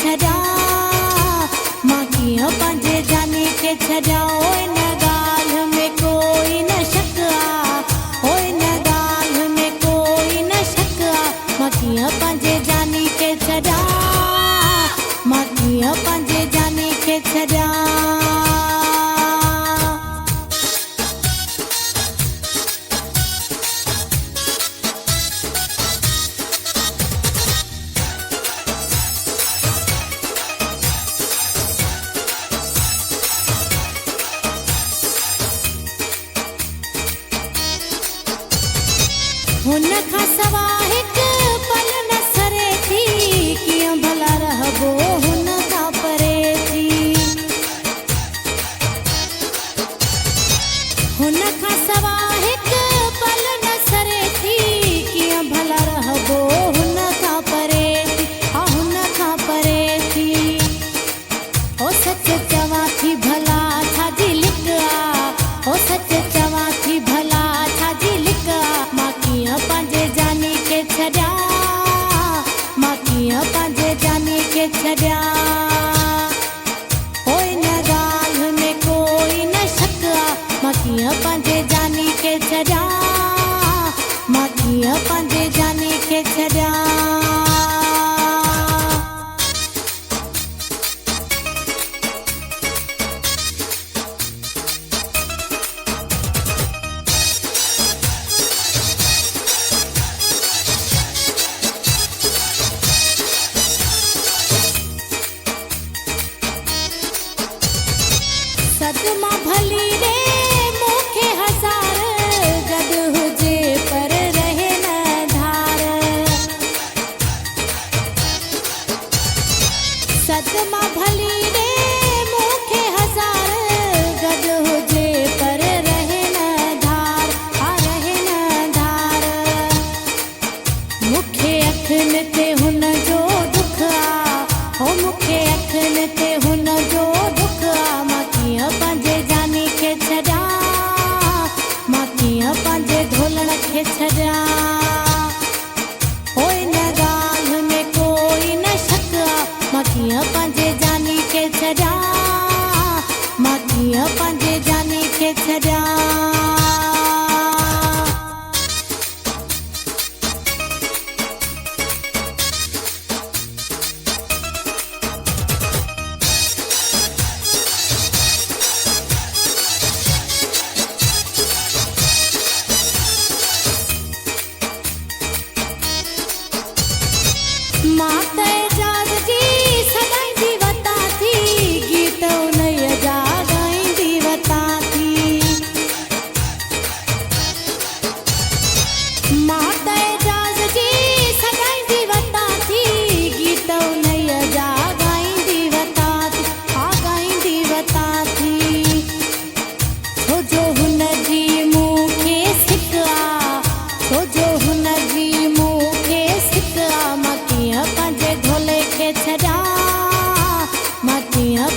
छॾिया मां कीअं पंहिंजे जानी खे छॾिया हिन ॻाल्हि में कोई न शक आहे हिन ॻाल्हि में कोई न शक आहे मां कीअं पंहिंजे जानी खे छॾिया मां कीअं पंहिंजे जानी खे छॾिया हुन खां सवाइ हिकु पल न सरे थी कीअं भला रहबो हुन खां परे थी हुन खां सवाइ हिकु पल न सरे थी कीअं भला रहबो हुन खां परे थी हुन खां परे थी ओ सच चवां थी भला छाजी लिक आहे ओ सच चवां थी भला छाजी लिक आहे मां कीअं पंहिंजे जानी खे छॾिया मां कीअं पंहिंजे जानी खे छॾिया हिन ॻाल्हि में कोई न शक आहे मां कीअं पंहिंजे जानी खे छॾिया मां कीअं पंहिंजे जानी खे छॾिया सदमा भली रे मूंखे हज़ार गॾु हुजे पर रहे न धार सदमा भली रे मूंखे हज़ार गॾु हुजे पर रहे न धार रहे न धार मूंखे अखियुनि ते हुन जो दुख आहे मूंखे अखियुनि ते हुन जो दुख आहे मां कीअं पंहिंजे जानी खे छॾिया मां कीअं पंहिंजे ढोलण खे छॾिया हिन ॻाल्हि में कोई न शक आहे मां कीअं पंहिंजे जानी खे छॾिया मां कीअं पंहिंजे जानी खे छॾिया मां त एजाज़ जी सदाईंदी वता थी गीत उन्हीअ जा ॻाईंदी वता थी मां त एजाज़ जी सदाईंदी वता थी गीत उन्हीअ जा ॻाईंदी वता थी ॻाईंदी वता थी छो जो हुन जी मूंखे सिक आहे छो जो हुन जी मूंखे सिक आहे मां कीअं पंहिंजे ढोले खे छॾिया मां कीअं